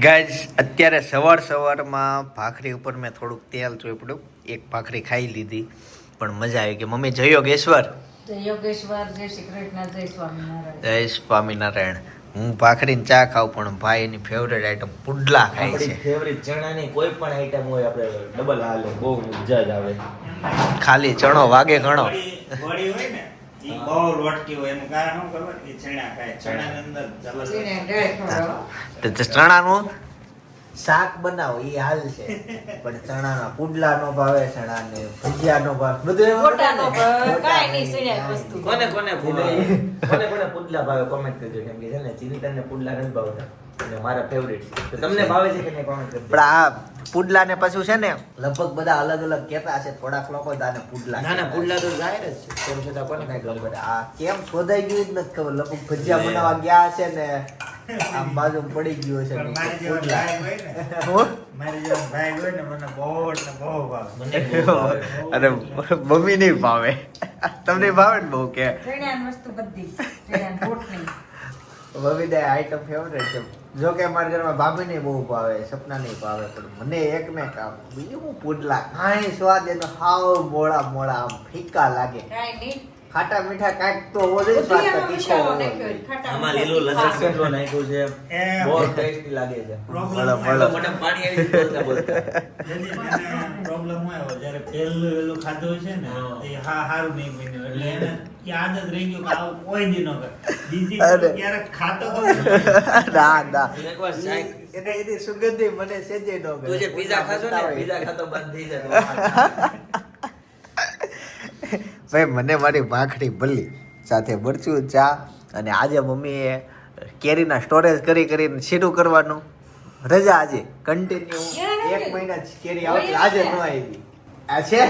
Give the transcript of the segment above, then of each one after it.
Guys અત્યારે સવારમાં ભાખરી ઉપર મેં થોડુંક તેલ ચોપડ્યું, એક ભાખરી ખાઈ લીધી પણ મજા આવી કે મમ્મી જય યોગેશ્વર. જય યોગેશ્વર, જય શ્રી કૃષ્ણ, જય સ્વામિનારાયણ. જય સ્વામિનારાયણ. હું ભાખરી ચા ખાઉં પણ ભાઈ એની ફેવરેટ આઈટમ પુડલા ખાય છે. ફેવરેટ ચણાની કોઈ પણ આઈટમ હોય આપણે ડબલ હાલે, બહુ મજા જ આવે. ખાલી ચણો વાગે ઘણો. વડી હોય ને ઈ બહુ લોટકી હોય એનું કારણ શું ખબર કે ચણા ખાય, ચણાની અંદર જબરદસ્ત ચીણે ડળ ખવડાવો. તો ચણાનું શાક બનાવો ઈ હાલ છે, પણ ચણાના પુડલા નો ભાવે, ચણાને ભજીયા નો ભાવે, બધું એમાં ગોટાનો બને ને. કાંઈ નહીં, સીણ્યા વસ્તુ. કોને પુડલા ભાવે કોમેન્ટ કરજો, કેમ કે છે ને ચિંતનને પુડલા નથી ભાવતા અને મારા ફેવરેટ છે. તો તમને ભાવે છે કે નહીં કોમેન્ટ કરજો. પણ આ પુડલા ને પાછું છે ને લગભગ બધા અલગ અલગ કહેતા છે, થોડાક લોકો દાને પુડલા. ના ના, પુડલા તો જાહેર જ છે, તેમ છતાં કોને કાંઈ ખબર. આ કેમ શોધાઈ ગયું જ નથી ખબર. લગભગ ભજીયા બનાવવા ગયા છે ને આમ બાજુ પડી ગયું છે પણ મારી જેવો પુડલા. ભાઈ હોય ને હું? મારી જેવો ભાઈ હોય ને મને બહુ ને બહુ ભાવે. મને બહુ ભાવે. અરે મમ્મી નહીં ભાવે, તમને ભાવે ને બહુ કે ચીણ્યાની વસ્તુ બધી. ચીણ્યાની રોટલી. બબીદા આઈટમ ફેવરેટ છે. જો કે અમારા ઘરમાં ભાભી ને બહુ ભાવે, સપના નહીં ભાવે, પણ મને એક ને કામ બીજું હું પુડલા કાંઈ સ્વાદ એનો હાવ મોળા મોળા આમ ફીકા લાગે. કાંઈ નહીં. ખાટા મીઠા કાંઈક તો હોવો જોઈએ, સ્વાદ તો બુધિયામાં તીખો મસાલો હોવો નાખ્યો હોય, જોઈએ. ખાટા આમાં મીઠા લીલું લસણ તીખા. કેટલું નાખ્યું છે, એ બહુ ટેસ્ટી લાગે છે. problem બોલો, હોય બોલો. મોઢામાં પાણી આવી ગયું બોલતા. જેથી મને problem હોય હવે જ્યારે પહેલું વેલું ખાધું હોય છે ને હા. એ હારું નહીં બન્યું એટલે એને એ આદત રહી ગયું કે આવું કોઈ દી ન કરે. બીજી અરે. વખત ક્યારેક ખાતો તો ના ના એકવાર શાક એને એની સુગંધી મને સેજે ન ગમે. તું જે પીઝા ખાશો ને, પીઝા ખાતો બંધ થઈ જાય. ભાઈ મને મારી ભાખરી ભલી સાથે મરચું ચા, અને આજે મમ્મીએ કેરીના સ્ટોરેજ કરીને શીરું કરવાનું. રજા આજે કન્ટિન્યુ એક મહિના જ કેરી આવતી, આજે ન આવી. આ છે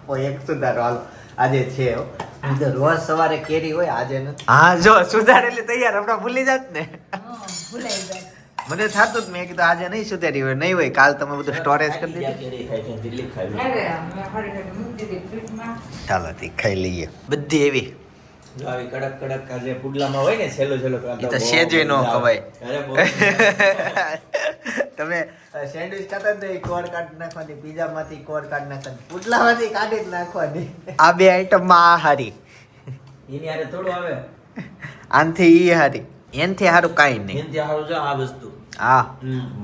ઓ એક સુધારો હાલો, આજે છે હો. નહીં તો રોજ સવારે કેરી હોય, આજે નથી. હા જો સુધારેલી તૈયાર હમણાં ભૂલી જાત ને. હા, ભૂલાઈ જાય. મને થતું જ મેં કીધું આજે નહીં સુધારી હોય, નહીં હોય કાલ તમે બધું સ્ટોરેજ કરી દીધું. કેરી ખાય છે, દિલ્હી ખાવી. અરે, મેં ફરી ફરી મૂકી દીધી ફ્રીજમાં. ચાલો તી ખાઈ લઈએ બધી એવી. જો આવી કડક કડક આ જે પુડલામાં હોય ને, છેલ્લો છેલ્લો ઈ તો સેજે નો ખવાય. અરે બહુ તમે સેન્ડવિચ ખાતા ને કોર કાઢી નાખવાની, પીઝા માંથી કોર કાઢી નાખવાની, પુડલામાંથી કાઢી જ નાખવાની. આ બે આઈટમમાં આ હારી, એની હારે થોડું આવે. આનથી ઈ હારી, એનથી હારું કાંઈ નહીં. એનથી હારું જો આ વસ્તુ. હા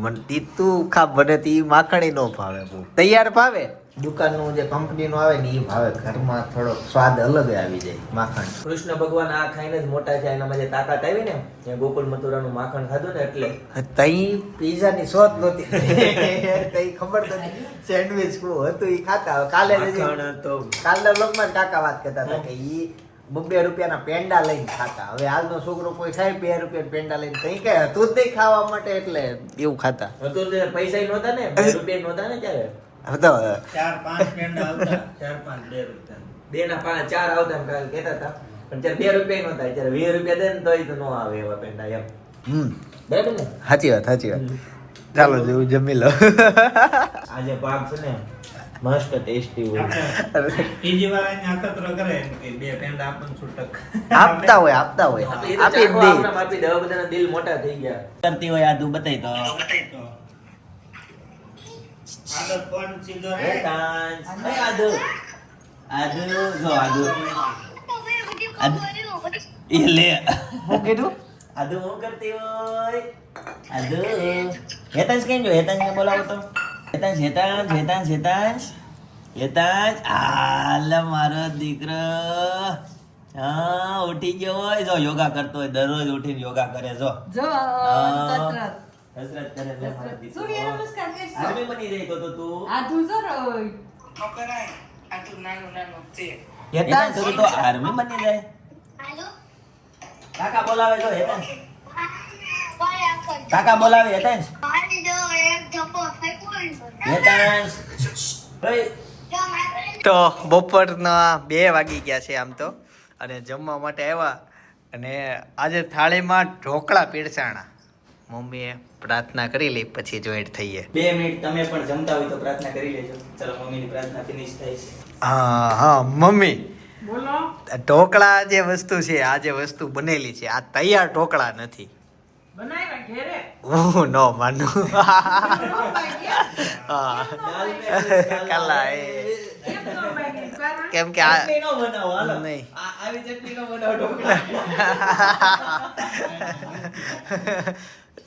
મને તીતું ખા મને તી માખણી નો ભાવે બહુ. તૈયાર ભાવે. દુકાનનું જે કંપનીનું આવે ને એ ભાવે, ઘરમાં થોડો સ્વાદ અલગ આવી જાય માખણ. કૃષ્ણ ભગવાન આ ખાઈને જ મોટા છે, એનામાં જે તાકાત આવી ને, એ ગોકુળ મથુરાનું માખણ ખાધું ને એટલે તઈ પીઝાની શોધ નહોતી. કઈ ખબર નથી સેન્ડવિચ શું હતું એ ખાતા. કાલે કાલના બ્લોગમાં જ કાકા વાત કરતા હતા કે ઈ 2 રૂપિયાના પેંડા લઈને ખાતા. હવે હાલનો છોકરો કોઈ ખાય 2 રૂપિયાના પેંડા લઈને, કઈ કઈ હતું જ નહીં ખાવા માટે, એટલે એવું ખાતા હતું તે પૈસા નહોતા ને, 2 રૂપિયા નહોતા ને ત્યારે. હવે તો 4-5 પેંડા આવતા, 4-5 2 રૂપિયા. 2 ના 5 4 આવતા એમ કાલે કહેતા હતા, પણ ત્યારે 2 રૂપિયા નહોતા. ત્યારે 20 રૂપિયા દે ને તોય તો નો આવે એવા પેંડા એમ. બરાબર ને? સાચી વાત સાચી વાત. ચાલો જેવું જમી લો. આ જે ભાગ છે ને મસ્ત ટેસ્ટી હોય. આપણે ત્રીજી વાર આને અખતરો કરે એમ કે 2 પેંડા આપણને છૂટક આપતા હોય આપી આપી દે. દે. આપી દે. હવે બધાના દિલ મોટા થઈ ગયા. કરતી હોય આ તું બતાઈ તો. આદત પણ સીધો એ કાંચ. એ આદુ. આદુ જો આદુ. આદુ. એ લે. હું કીધું આદુ હું કરતી હોય? આદુ. હેતાંશ કેમ જો? હેતાંશને બોલાવો તો. હેતાંશ. આલ મારો દીકરો. હા ઉઠી ગયો હોય, જો યોગા કરતો હોય, દરરોજ ઉઠીને યોગા કરે જો. જો, કસરત. કસરત કરે લે મારો દીકરો. સૂર્ય નમસ્કાર કરશો. આર્મી બની જાય તો તું. આધું જો રોય. હેતાંશ તું તો આર્મી બની જાય. કાકા બોલાવે જો હેતાંશ. કાકા બોલાવે હેતાંશ. હેતાંશ. ઓય. તો બપોરના 2 વાગી ગયા છે આમ તો, અને જમવા માટે આવ્યા, અને આજે થાળીમાં ઢોકળા પીરસાણા. મમ્મીએ પ્રાર્થના કરી લઈ પછી જોઈન્ટ થઈએ. 2 મિનિટ તમે પણ જમતા હોય તો પ્રાર્થના કરી લેજો. ચલો મમ્મીની પ્રાર્થના ફિનિશ થાય છે. હા મમ્મી બોલો. ઢોકળા જે વસ્તુ છે, આ જે વસ્તુ બનેલી છે, આ તૈયાર ઢોકળા નથી. બનાવ્યા ઘેરે. હું નો માનું બનાવ્યા કેમ? હા દાલ મેં કાલા એ કેમ ન બનાવી? કારણ કેમ કે આ ચટણી નો બનાવો હાલો. નહીં. આવી ચટણી નો બનાવો ઢોકળા.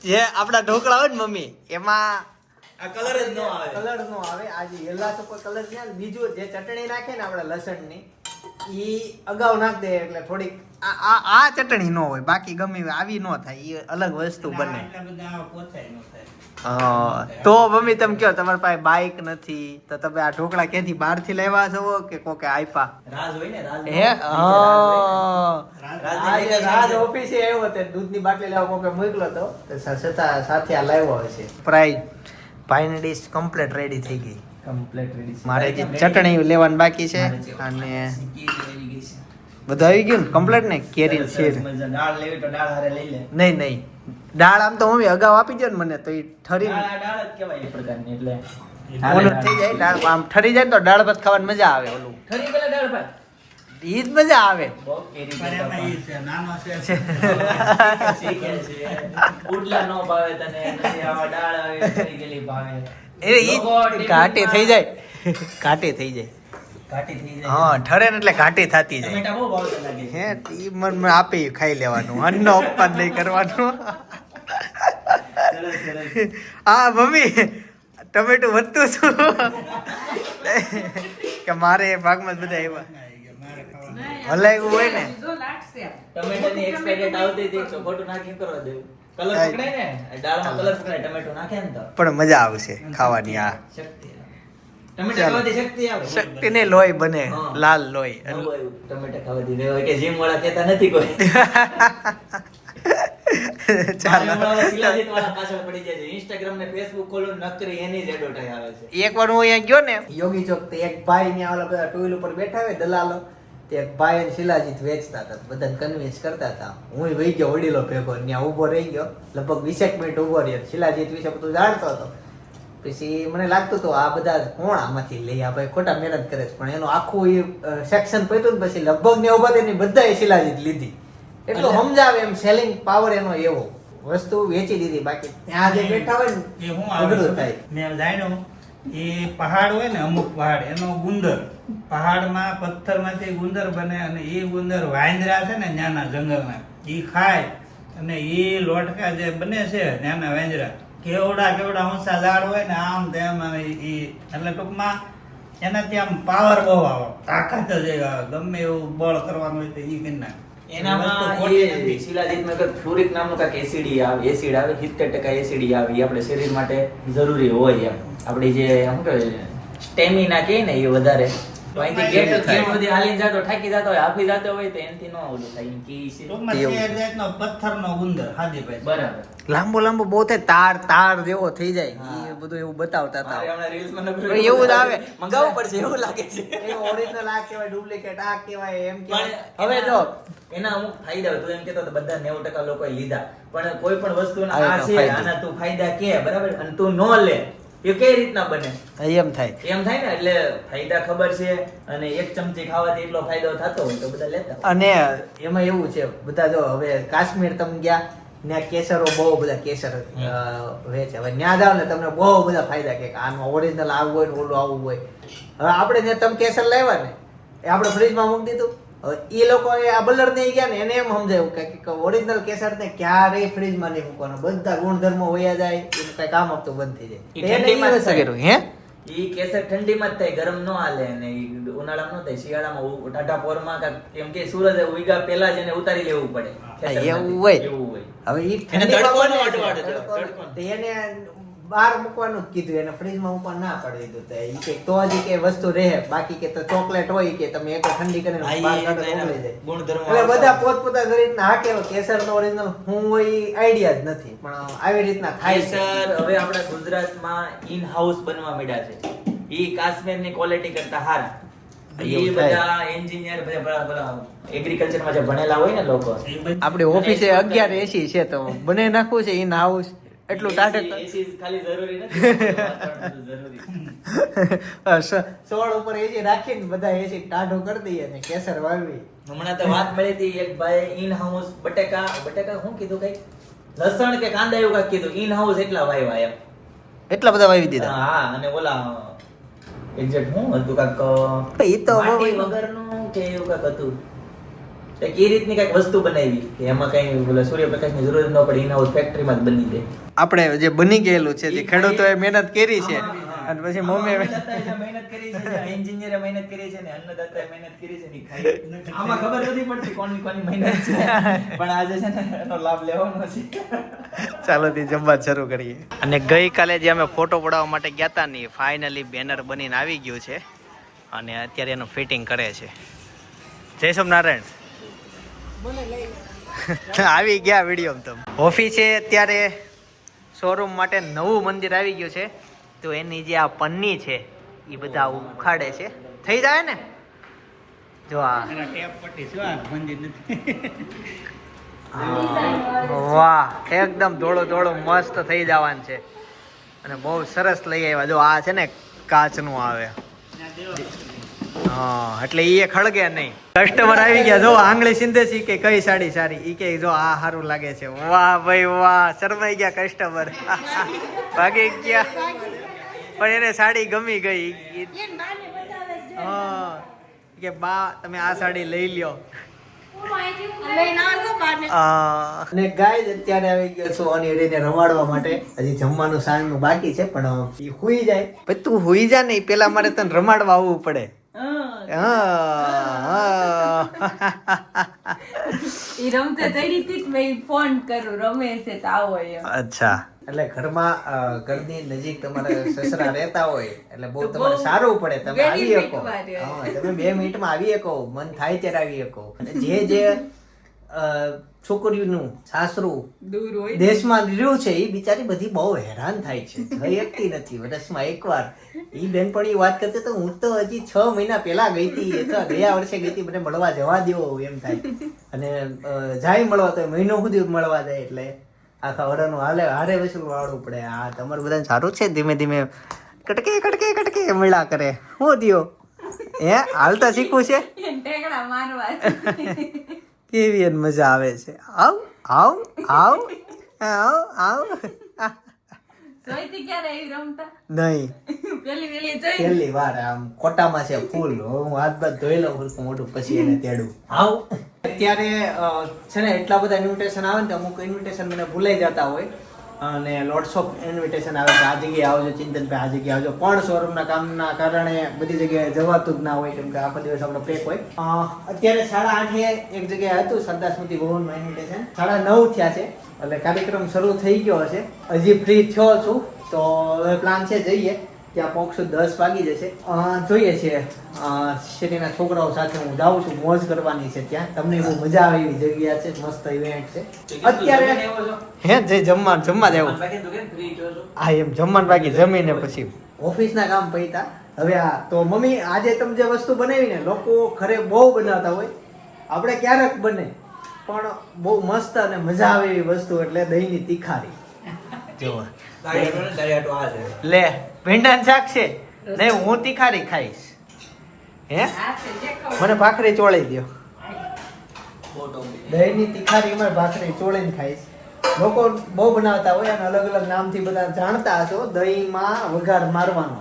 જે આપણા ઢોકળા હોય ને મમ્મી એમાં આ કલર જ નો આવે. કલર નો આવે. આ જે યલ્લા ઉપર કલર છે ને, બીજું જે ચટણી નાખે ને આપણે લસણની, ઈ અગાઉ નાખ દે એટલે થોડીક આ ચટણી નો હોય, બાકી ગમે એવી આવી નો થાય, એ અલગ વસ્તુ બને. એટલા બધા પોચાય ન થાય. તો મમ્મી તમે કયો તમારી પાસે બાઈક નથી તો તમે આ ઢોકળા ક્યાંથી બહારથી લાવ્યા છો કે કોકે આપ્યા? રાજ હોય ને, રાજ હે આજે રાજ ઓફિસે આવ્યો તે દૂધની બાટલી લેવા કોકે મોકલો તો સાથે આ લાવ્યો હશે. પ્રાઇઝ ભાઈની ડીશ કમ્પ્લીટ રેડી થઈ ગઈ. કમ્પ્લીટ રેડી છે. મારે જે ચટણી લેવાની બાકી છે અને બધું આવી ગયું ને કમ્પ્લીટ ને કેરી છે. દાળ લેવી તો દાળ હારે લઈ લે. નહીં નહીં દાળ આમ તો મમ્મી અગાઉ આપી દો ને મને તો એ ઠરી દાળ જ કહેવાય એ પ્રકારની. એટલે ઓલું થઈ જાય દાળ આમ ઠરી જાય ને તો દાળ ભાત ખાવાની મજા આવે. ઓલું ખરી પેલા દાળ ભાત ઈ જ મજા આવે. બહુ કેરી પણ છે એમાં ઈ છે, નાનો છે. શીખે છે. ઉડલા નો ભાવે તને, પછી આવા દાળ આવે ખરી ગયેલી ભાવે. એ ઈ ઘાટી થઈ જાય ઘાટી થઈ જાય. ઘાટી થઈ જાય. હા ઠરે ને એટલે ઘાટી થતી જાય. ટમેટા બહુ ભાવતા લાગે છે. હે ઈ મને આપી ખાઈ લેવાનું, અન્નનો અપમાન નહીં કરવાનું. સરસ સરસ. હા મમ્મી ટમેટું વધતું છું કે મારે એ ભાગમાં જ બધા એવા મારે ખાવાનું. નહીં, હલાવ્યું હોય ને. બીજો લાગશે. ટમેટાની એક્સપાયરી ડેટ આવતી હતી તો ખોટું નાખી કરવા દેવું. કલર પકડાય ને, દાળમાં કલર પકડાય, ટમેટો નાખે ને તો પણ મજા આવશે ખાવાની. આ શક્તિ આવે. ટમેટા ખાવાથી શક્તિ આવે. શક્તિ ને લોહી બને, હા. લાલ લોહી. ન હોય એવું. ટમેટા ખાવાથી નહીં હોય કે જીમ વાળા કહેતા નથી કોઈ. ચાલો મારે હમણાં શિલાજીત વાળા પાછળ પડી જાય છે. Instagram ને Facebook ખોલો નકરી એની જ એડવર્ટાઈઝ આવે છે. એક વાર હું અહીંયા ગયો ને યોગી ચોક તે એક ભાઈ ને ઓલા બધા ટુ વ્હીલ ઉપર બેઠા હોય દલાલો, તે એક ભાઈ અને શિલાજીત વેચતા હતા, બધાને કન્વિન્સ કરતા હતા. હું વહી ગયો વડીલો ભેગો, ત્યાં ઊભો રહી ગયો, લગભગ 20 મિનિટ ઊભો રહ્યો. શિલાજીત વિશે બધું જાણતો હતો. પછી મને લાગતું હતું આ બધા કોણ આમાંથી લે, આ ભાઈ ખોટા મહેનત કરે છે, પણ એનું આખું એ સેક્શન પત્યું ને પછી લગભગ ને ઉભા થઈને બધાએ શિલાજીત લીધી. એટલું સમજાવે એમ, સેલિંગ પાવર એનો એવો, વસ્તુ વેચી દીધી. બાકી ત્યાં જે બેઠા હોય ને એ હું આવે અઘરું છે, થાય. મેં જાણ્યું એ પહાડ હોય ને, અમુક પહાડ એનો ગુંદર, પહાડમાં પથ્થરમાંથી ગુંદર બને અને એ ગુંદર વાંદરા છે ને ત્યાંના જંગલના, એ ખાય અને એ લોટકા જે બને છે ત્યાંના વાંદરા, કેવડા કેવડા ઊંચા ઝાડ હોય ને આમ તેમ આવે ઈ, એટલે ટૂંકમાં એનાથી આમ પાવર બહુ આવે, તાકાત જ એવી આવે, ગમે એવું બળ કરવાનું હોય તો ઈ કરી નાખે. એનામાં વસ્તુ ખોટી એ નથી. શિલાજીતમાં એક ફ્લોરિક નામનું કાંઈક એસિડ આવે, 70% એસિડ આવે, એ આપણે શરીર માટે જરૂરી હોય એમ. આપણી જે શું કહેવાય સ્ટેમિના કહે ને એ વધારે. તો અહીંથી ગેટ સુધી હાલીને જાતો, થાકી જાતો હોય, હાફી જાતો હોય તો એનાથી ન ઓલું થાય એમ કે ઈ છે. ટૂંકમાં એવું. શેર જાતનો પથ્થરનો ગુંદર, હાજી ભાઈ. બરાબર. લાંબો લાંબો બહુ થાય, તાર તાર જેવો થઈ જાય. હા. એ બધું એવું બતાવતા મારે હતા. હમણાં રીલ્સમાં નકરું પણ એવું જ આવે. મંગાવવું પડશે એવું લાગે છે. એ ઓરિજિનલ આ કહેવાય, ડુપ્લિકેટ આ કહેવાય, એમ કહેવાય. હવે એના- જો. એના અમુક ફાયદા હોય. તું એમ કહેતો હતો બધા 90% લોકોએ લીધા, પણ કોઈ પણ વસ્તુના આ આ એનો છે, ફાયદો. આના તું ફાયદા કે બરાબર, અને તું ન લે એ કઈ રીતના બને એમ થાય. એમ થાય ને. એટલે ફાયદા ખબર છે અને એક ચમચી ખાવાથી એટલો ફાયદો થતો હોય તો બધા લેતા હોય. અને એમાં એવું છે, બધા જો હવે કાશ્મીર તમે ગયા, ત્યાં કેસરો બહુ બધા કેસર વેચે. હવે ત્યાં જાવ ને તમને બહુ બધા ફાયદા કે આનું ઓરિજિનલ આવું હોય ને ઓલું આવું હોય. હવે આપણે જે તમે કેસર લાવ્યા ને એ આપણે ફ્રીજમાં મૂકી દીધું. હવે એ લોકો આ બલર ને ગયા ને એને એમ સમજાયું કે ઓરિજિનલ કેસર ને ક્યારેય ફ્રીજમાં નહીં મૂકવાનું, બધા ગુણધર્મો વયા જાય, એનું કઈ કામ આપતું બંધ થઈ જાય. તો એને ઈ ઠંડીમાં જ વસાય. કર્યું, હે ઈ કેસર ઠંડીમાં જ થાય, ગરમ ન હાલે, અને ઈ ઉનાળામાં ન થાય. શિયાળામાં ટાઢા પોરમાં કાંઈક એમ કે સૂરજ ઉગ્યા પહેલા જ એને ઉતારી લેવું પડે ખેતરમાંથી. એવું હોય. એવું હોય. હવે ઈ એને ઠંડીમાં તડકો ન બને છે. અડવાડે, તડકો તડકો ન. ન. તો એને બહાર મૂકવાનું જ કીધું, એને ફ્રીજમાં મૂકવા ના પાડી દીધું. તો ઈ કે તો જ ઈ કે વસ્તુ રહે, બાકી કે તો ચોકલેટ હોય કે તમે એક વાર ઠંડી કરીને હા, ઈ બહાર કાઢો તો એના ઓગળી જાય. ગુણધર્મો એટલે આવતા બધા હોય. પોતપોતાની રીતના હા કેવો કેસરનો ઓરિજિનલ હું હોય ઈ આઈડિયા જ નથી, પણ આવી રીતના ખાય છે. કેસર હવે આપણા ગુજરાતમાં ઇન હાઉસ બનવા માંડ્યા છે. ઈ કાશ્મીરની ક્વોલિટી કરતા હારા. ઈ એવું થાય. બધા એન્જિનિયર બધા એગ્રીકલ્ચરમાં જે ભણેલા હોય ને લોકો, એ બધું આપણી ઓફિસે 11 AC છે તો બને નાખવું છે ઇન હાઉસ એટલું ટાટક. એસી ખાલી જરૂરી નથી, વાતાવરણ જરૂરી. 16 ઉપર એસી રાખીને બધા એસી ટાઢો કરી દઈએ ને કેસર વાળવી. હમણાં તો વાત મળી હતી, એક ભાઈ ઇન હાઉસ બટેકા શું કીધું કઈ લસણ કે કાંદા એવું કાંઈક કીધું ઇન હાઉસ એટલા વાવ્યા એમ. એટલા બધા વાવી દીધા હા અને ઓલા એક્ઝેક્ટ હું હતું કાંઈક એ તો માટી વગરનું કે એવું કાંઈક હતું. એક એ રીતની કાંઈક વસ્તુ બનાવી કે એમાં કઈ બોલે સૂર્યપ્રકાશની જરૂર ન પડે ઇન હાઉસ ફેક્ટરીમાં જ બની જાય. આપણે જે બની ગયેલું છે જે ખેડૂતોએ મહેનત કરી છે અને પછી મમ્મીએ અન્નદાતાએ મહેનત કરી છે, એન્જિનિયરે મહેનત કરી છે ને અન્નદાતાએ મહેનત કરી છે ને ઈ ખાઈ. આમાં ખબર નથી પડતી કોની કોની મહેનત છે પણ આજે છે ને એનો લાભ લેવાનો છે. ચાલો થી જમવા શરૂ કરીએ. અને ગઈકાલે જે અમે ફોટો પડાવવા માટે ગયા હતા ને ફાઇનલી બેનર બનીને આવી ગયું છે અને અત્યારે એનું ફિટિંગ કરે છે. જય સોમનારાયણ. આવી ગયા વિડીયો તમે ઓફિસે અત્યારે શોરૂમ માટે નવું મંદિર આવી ગયું છે તો એની જે આ પન્ની છે એ બધા ઉખાડે છે. થઈ જાય ને જો આ ટેપ પટ્ટી શું આ મંદિર નથી. વાહ એકદમ ધોળું ધોળું મસ્ત થઈ જવાનું છે અને બહુ સરસ લઈ આવ્યા. જો આ છે ને કાચનું આવે હા એટલે એ ખળગે નહીં. કસ્ટમર આવી ગયા જો આંગળી સિંધે છે કે કઈ સાડી સારી ઈ કે જો આ સારું લાગે છે. વાહ ભાઈ વાહ શરમાઈ ગયા કસ્ટમર ભાગી ગયા પણ એને સાડી ગમી ગઈ. હા કે બા તમે આ સાડી લઈ લ્યો. અને ગાય અત્યારે આવી ગયો છું અને એને રમાડવા માટે. હજી જમવાનું સાંજનું બાકી છે પણ ઈ હુઈ જાય પછી તું હુઈ જા ને પેલા મારે તને રમાડવા આવવું પડે. ઈ રમતે ચડી હતી મેં ફોન કરું રમે છે તો આવો એમ. અચ્છા એટલે ઘરમાં ઘરની નજીક તમારે સસરા રહેતા હોય એટલે બહુ તમારે સારું પડે. તમે આવી શકો હા તમે 2 મિનિટમાં આવી શકો મન થાય ત્યારે આવી શકો. અને જે છોકરીઓનું સાસરું દૂર હોય દેશમાં રહ્યું છે એ બિચારી બધી બહુ હેરાન થાય છે. જઈ શકતી નથી વર્ષમાં એકવાર. ઈ બેનપણી વાત કરતી તો હું તો હજી 6 મહિના પહેલા ગઈ હતી અથવા ગયા વર્ષે ગઈ હતી. મને મળવા જવા દેવો એમ થાય અને જાય મળવા તો મહિનો સુધી મળવા જાય એટલે આખા વડાનું હારે વસૂલ વાળવું પડે. આ તમારું બધાને સારું છે ધીમે ધીમે કટકે કટકે કટકે મળ્યા કરે. હું દિયો હે હાલતા શીખવું છે ટેકડા મારવા કેવી એને મજા આવે છે. આવ આવ આવ આવ આવ જોઈતી ક્યારે આવી રમતા નહીં પેલી જોઈ પહેલી વાર આમ કોટામાં છે ફૂલ. હું હાથ બાદ ધોઈ લઉં હરખું મોઢું પછી એને તેડું. આવ અત્યારે છે ને એટલા બધા ઇન્વિટેશન આવે ને અમુક ઇન્વિટેશન મને ભૂલાઈ જતા હોય અને લોટ્સ ઓફ ઇન્વિટેશન આવે કે આ જગ્યાએ આવજો ચિંતનભાઈ આ જગ્યાએ આવજો પણ શોરૂમના કામના કારણે બધી જગ્યાએ જવાતું જ ના હોય કેમ કે આખો દિવસ આપણો પેક હોય. અત્યારે 8:30 એક જગ્યાએ હતું સરદાર સ્મૃતિ ભવનમાં ઇન્વિટેશન 9:30 થયા છે એટલે કાર્યક્રમ શરૂ થઈ ગયો હશે. હજી ફ્રી થયો છું તો હવે પ્લાન છે જઈએ ત્યાં પહોંચશું 10 વાગી જશે. જોઈએ છીએ શેરીના છોકરાઓ સાથે હું જાઉં છું મોજ કરવાની છે ત્યાં. તમને બહુ મજા આવે એવી જગ્યા છે મસ્ત ઇવેન્ટ છે. અત્યારે હે જય જમવા જવું હા એમ જમવાનું બાકી જમીને પછી ઓફિસના કામ પૈતા હવે. આ તો મમ્મી આજે તમે જે વસ્તુ બનાવી ને લોકો ઘરે બહુ બનાવતા હોય આપણે ક્યારેક બને પણ બહુ મસ્ત અને મજા આવે એવી વસ્તુ એટલે દહીંની તીખારી જોવા લે ભીંડાનું શાક છે નહીં હું તીખારી ખાઈશ. હે મને ભાખરી ચોળી દો. દહીંની તીખારી માં ભાખરી ચોળીને ખાઈશ. લોકો બહુ બનાવતા હોય અને અલગ અલગ નામથી બધા જાણતા હશો. દહીંમાં વઘાર મારવાનો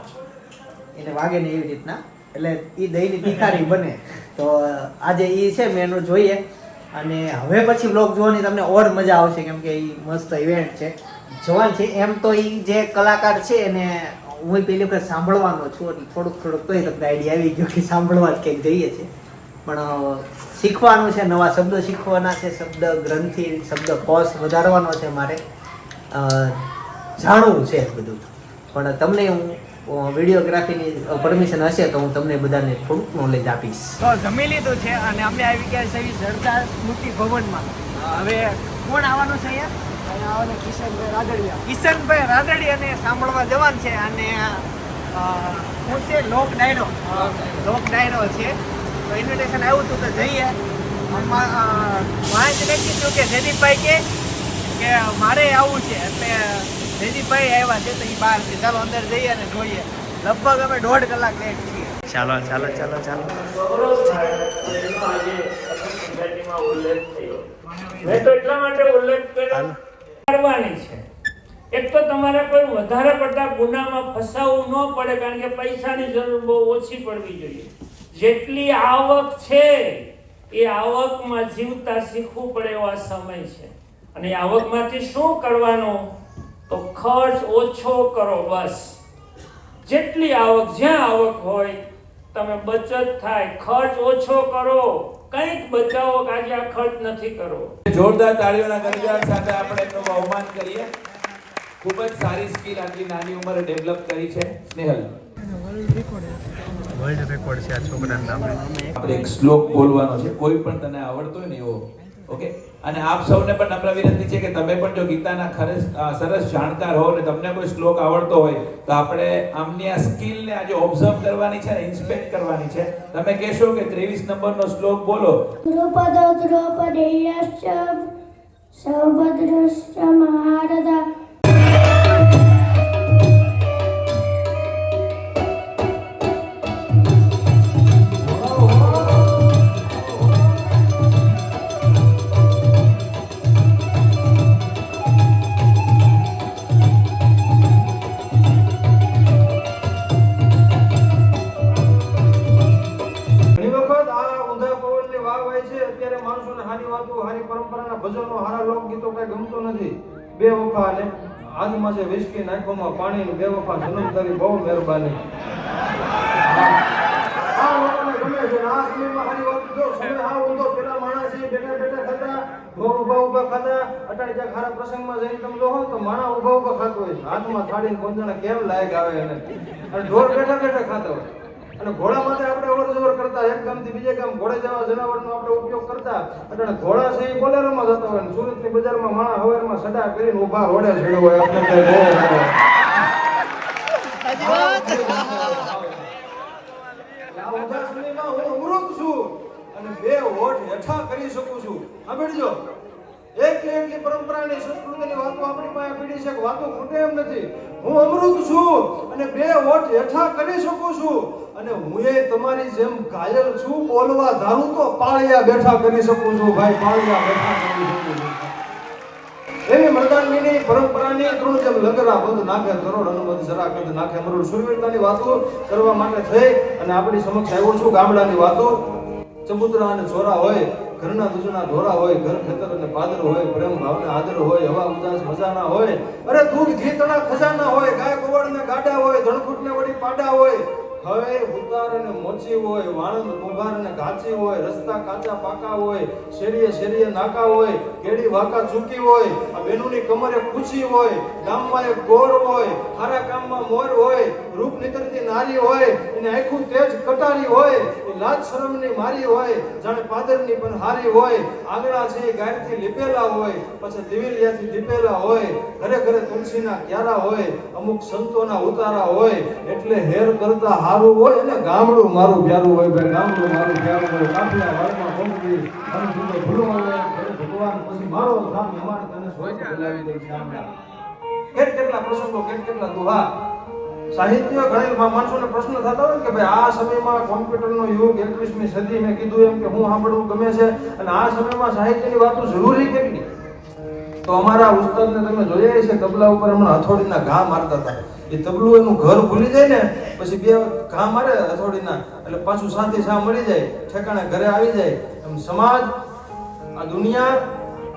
એને વાગે ને એવી રીતના એટલે એ દહીંની તીખારી બને. તો આજે એ છે મેનુ જોઈએ અને હવે પછી બ્લોગ જોવાની તમને ઓર મજા આવશે કેમ કે એ મસ્ત ઇવેન્ટ છે જોવાનું છે. એમ તો એ જે કલાકાર છે એને હું પેલી વખત સાંભળવાનો છું એટલે થોડુંક તોય તમને આઈડિયા આવી ગયો કે સાંભળવા જ કંઈક જઈએ છે પણ શીખવાનું છે. નવા શબ્દો શીખવાના છે. શબ્દ ગ્રંથિ શબ્દ કોષ વધારવાનો છે મારે. જાણવું છે બધું પણ તમને હું વિડીયોગ્રાફીની પરમિશન હશે તો હું તમને બધાને થોડુંક નોલેજ આપીશ. તો જમી લીધું છે અને અમે આવી ગયા છે સરદાર સ્મૃતિ ભવનમાં. હવે કોણ આવવાનું છે અહીંયા કિશનભાઈ રાદડિયા અને સાંભળવા જવાનું છે અને શું છે લોક ડાયરો છે તો ઇન્વિટેશન આવ્યું હતું તો જઈએ. વાંચ લખી હતું કે જયદીપભાઈ કે મારે આવવું છે એટલે જયદીપભાઈ આવ્યા છે તો એ બહાર છે. ચાલો અંદર જઈએ અને જોઈએ. લગભગ અમે 1.5 કલાક લેટ છીએ. ચાલો ચાલો ચાલો ચાલો મેં તો એટલા માટે ઉલ્લેખ કર્યો કરવાની છે. એક તો તમારે કોઈ વધારે પડતા ગુનામાં ફસાવવું ન પડે, કારણ કે પૈસાની જરૂર બહુ ઓછી પડવી જોઈએ. જેટલી આવક છે એ આવકમાં જીવતા શીખવું પડે એવો આ સમય છે. અને એ આવકમાંથી શું કરવાનું? તો ખર્ચ ઓછો કરો. બસ જેટલી આવક, જ્યાં આવક હોય તમે બચત થાય, ખર્ચ ઓછો કરો, કંઈક બચાવો. આજે આ ખર્ચ નથી કરવો. જોરદાર તાળીઓના ગણગડાટ સાથે આપણે એમનું બહુમાન કરીએ. ખૂબ જ સારી સ્કિલ આટલી નાની ઉંમરે ડેવલપ કરી છે સ્નેહલ. વર્લ્ડ રેકોર્ડ છે આ છોકરાના નામે. આપણે એક શ્લોક બોલવાનો છે, કોઈ પણ તને આવડતો હોય ને એવો. ઓકે, અને આપ સૌને પણ નમ્ર વિનંતી છે કે તમે પણ જો ગીતાના સરસ જાણકાર હો ને તમને કોઈ શ્લોક આવડતો હોય તો આપણે આમની આ સ્કિલને આજે ઓબ્ઝર્વ કરવાની છે ને ઇન્સ્પેક્ટ કરવાની છે. તમે કહેશો કે 23 નંબરનો શ્લોક બોલો. દ્રુપદો દ્રૌપદેયશ્ચ સૌભદ્રશ્ચ મહારથા. બે વફા ને હાથમાં છે વિસ્કી, નાખોમાં પાણી, બે વફા જન્મ તારી બહુ મહેરબાની. આ લોકોને ગમે છે. આ સમયમાં હારી વાત જો સમય આ ઊંધો પેલા માણસ છે બેઠા બેઠા ખાતા, બહુ ઉભા ખાતા. અટાણે જ્યાં ખારા પ્રસંગમાં જઈને તમે જોવો તો માણા ઉભા ખાતો હોય, હાથમાં થાળીને કોંદણા કેમ લાયક આવે એને, અને ઢોર બેઠા બેઠા ખાતા હોય. અને ઘોડા માટે આપણે અવર કરતા, એક ગામથી બીજે ગામ ઘોડે જવા જનાવરનો આપણે ઉપયોગ કરતા. એટલે ઘોડા છે એ બોલેરોમાં જતા હોય, સુરતની બજારમાં માણા હવારમાં સડા કરીને ઊભા રોડે છેડ્યો હોય. આપણે હું અમૃત છું અને બે હોઠ હેઠા કરી શકું છું. સાંભળજો, એટલી પરંપરાની સંસ્કૃતિની વાતો આપણી પાસે પીડી છે, વાતો ખૂટે એમ નથી. હું અમૃત છું અને બે હોઠ હેઠા કરી શકું છું, અને હું એ તમારી જેમ ઘાયલ છું, બોલવા ધારું તો પાળિયા બેઠા કરી શકું છું. ભાઈ, પાળિયા બેઠા કરી શકું છું. એવી મરદાનગીની પરંપરાની ત્રણ જેમ લગરા બંધ નાખે, કરોડ અનુબંધ જરા કંદ નાખે. મરુડ સુરવીરતાની વાતો કરવા માટે થઈ અને આપણી સમક્ષ આવ્યો છું. ગામડાની વાતો, ચબુતરા અને છોરા હોય, ઘરના દૂધના ઢોરા હોય, ઘર ખેતર અને પાદર હોય, પ્રેમ ભાવના આદર હોય, હવા ઉદાસ મજાના હોય, અરે દૂધ ઘી તણા ખજાના હોય, ગાય ગોવાળ ને ગાડા હોય, ધણકૂટ ને વળી પાડા હોય, હવે ઉતાર અને મોચી હોય, વાણંદ કુંભાર અને ઘાચી હોય, રસ્તા કાચા પાકા હોય, શેરીએ શેરીએ નાકા હોય, કેડી વાકા ચૂકી હોય, આ બેનુની કમરે પૂછી હોય, ગામમાં એક ગોર હોય, હારા કામમાં મોર હોય, રૂપ નીકળતી નારી હોય, એને આખું તેજ કટારી હોય, એ લાજ શરમની મારી હોય, જાણે પાદરની પણ હારી હોય, આંગણા છે એ ગાયરથી લીપેલા હોય, પછી દિવેલિયાથી દીપેલા હોય, ઘરે ઘરે તુલસીના ક્યારા હોય, અમુક સંતોના ઉતારા હોય. એટલે હેર કરતા હારું હોય ને ગામડું મારું પ્યારું હોય. ભાઈ, ગામડું મારું પ્યારું હોય. કાફિયા વાળમાં પહોંચી અને તું ભૂલો આવે ભગવાન પછી મારો ધામ અમાર તને સ્વર્ગ બોલાવી દે. ગામડા કેટલા પ્રસંગો, કેટલા દુહા. સાહિત્ય ઘણા માણસોને પ્રશ્ન થતા હોય કે ભાઈ આ સમયમાં કોમ્પ્યુટરનો યુગ, 21મી સદી, મેં કીધું એમ કે હું સાંભળવું ગમે છે, અને આ સમયમાં સાહિત્યની વાતો જરૂરી કેટલી. તો અમારા ઉસ્તાદને તમે જોયા છે, તબલા ઉપર હમણાં હથોડીના ઘા મારતા હતા. એ તબલું એનું ઘર ભૂલી જાય ને પછી બે ઘા મારે હથોડીના, એટલે પાછું શાંતિ સા મળી જાય, ઠેકાણે ઘરે આવી જાય. એમ સમાજ, આ દુનિયા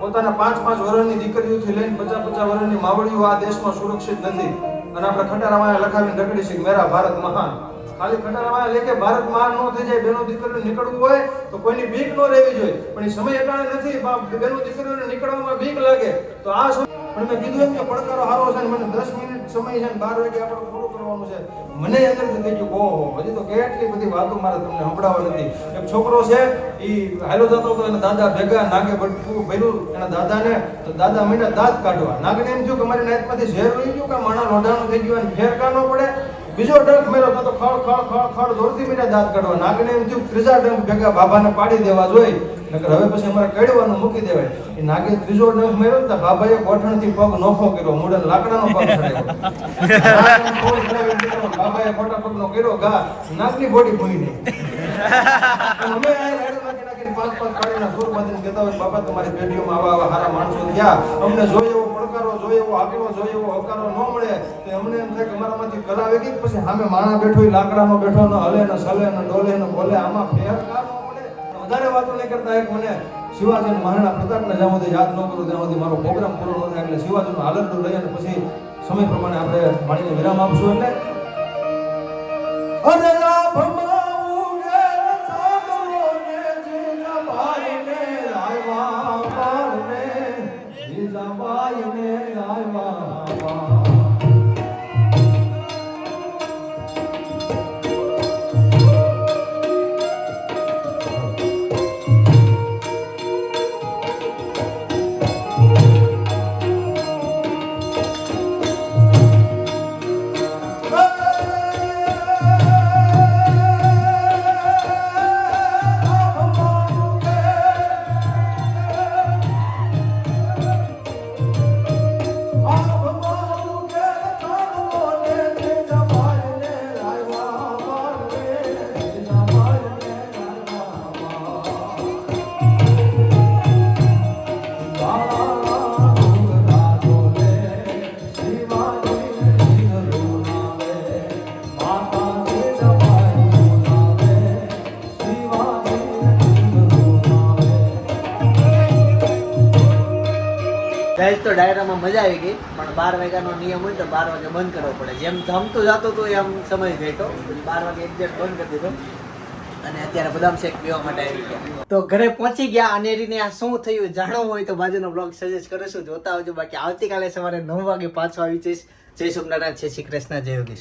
પોતાના 5-5 વર્ષની દીકરીઓથી લઈને 50-50 વર્ષની માવડીઓ આ દેશમાં સુરક્ષિત નથી. અને આપણે ખટારામાં લખાવીને રખડી છે મેરા ભારત મહાન. ખાલી ખટારામાં લેકે ભારત મહાન ન થઈ જાય. બેનો દીકરીઓ નીકળવું હોય તો કોઈની બીક ન રહેવી જોઈએ, પણ એ સમય અટાણે નથી. બેનો દીકરીઓને નીકળવામાં બીક લાગે તો આ સમય. પણ મેં કીધું એમ કે પડકારો સારો છે, મને 10 મિનિટ સમય છે, 12 વાગે આપણે પૂરું કરવાનું છે. મને અંદરથી થઈ ગયું ઓહો, હજી તો કેટલી બધી વાતો મારે તમને સંભળાવવા નથી. એક છોકરો છે, એ હાલો જતો હતો, એના દાદા ભેગા નાગે બટકું ભર્યું એના દાદાને, તો દાદા મીંડા દાંત કાઢવા. નાગને એમ થયું કે મારી નાતમાંથી ઝેર વહી ગયું, કે માણા લોઢાનું થઈ ગયું, અને ફેર કાં ન પડે. બીજો ડંખ મેળો તો ખળ ખળ ખળ ખળ દોડતી મીંડા દાંત કાઢવા. નાગને એમ થયું ત્રીજા ડંખ ભેગા બાબાને પાડી દેવા જોઈએ, નકર હવે પછી અમારે કડવાનું મૂકી દેવાય. એ નાગે ત્રીજો ડંખ મેળ્યો ને બાબાએ ગોઠણથી પગ નોખો કર્યો, મૂડન લાકડાનો પગ ચડાવ્યો. બાબાએ ખોટા પગનો કર્યો ઘા, નાગની બોડી ભૂલી નહીં. અમે આ રાડું નાખી નાખીને થી 5 કાળીના સૂર બાંધીને કહેતા હોય બાપા તમારી પેઢીઓમાં આવા આવા સારા માણસો થયા, અમને જોઈએ એવો પડકારો, જોઈએ એવો આકલો, જોઈએ એવો હકારો ન મળે તો અમને એમ થાય કે અમારામાંથી કલા આવે કે પછી સામે માણા બેઠો હોય, લાકડાનો બેઠો, ન હલે ન સલે ન ડોલે ન બોલે, આમાં ફેર કા ન મળે. વધારે વાતો નહીં કરતા એક મને શિવાજી અને મહારાણા પ્રતાપને જ્યાં સુધી યાદ ન કરું ત્યાં સુધી મારો પ્રોગ્રામ પૂરો ન થાય, એટલે શિવાજીનું હાલત લઈ અને પછી સમય પ્રમાણે આપણે વાણીને વિરામ આપશું. એટલે અરે ભમાવું રે સાગરો ને જીજાબાઈ ને આવ્યા બારને, જીજાબાઈ ને આવ્યા. ગાઈસ તો ડાયરામાં મજા આવી ગઈ, પણ 12 વાગ્યાનો નિયમ હોય તો 12 વાગે બંધ કરવો પડે. જેમ જમતું જતું હતું એમ સમય ઘટ્યો, 12 વાગે એક્ઝેક્ટ બંધ કરી દીધો અને અત્યારે બદામ શેક પીવા માટે આવી ગયા. તો ઘરે પહોંચી ગયા. અનેરીને આ શું થયું જાણવું હોય તો બાજુનો બ્લોગ સજેસ્ટ કરીશું, જોતા આવજો. બાકી આવતીકાલે સવારે 9 વાગે પાછો આવી જઈશ. જય સોમનારાયણ, જય શ્રી કૃષ્ણ, જય યોગેશ્વર.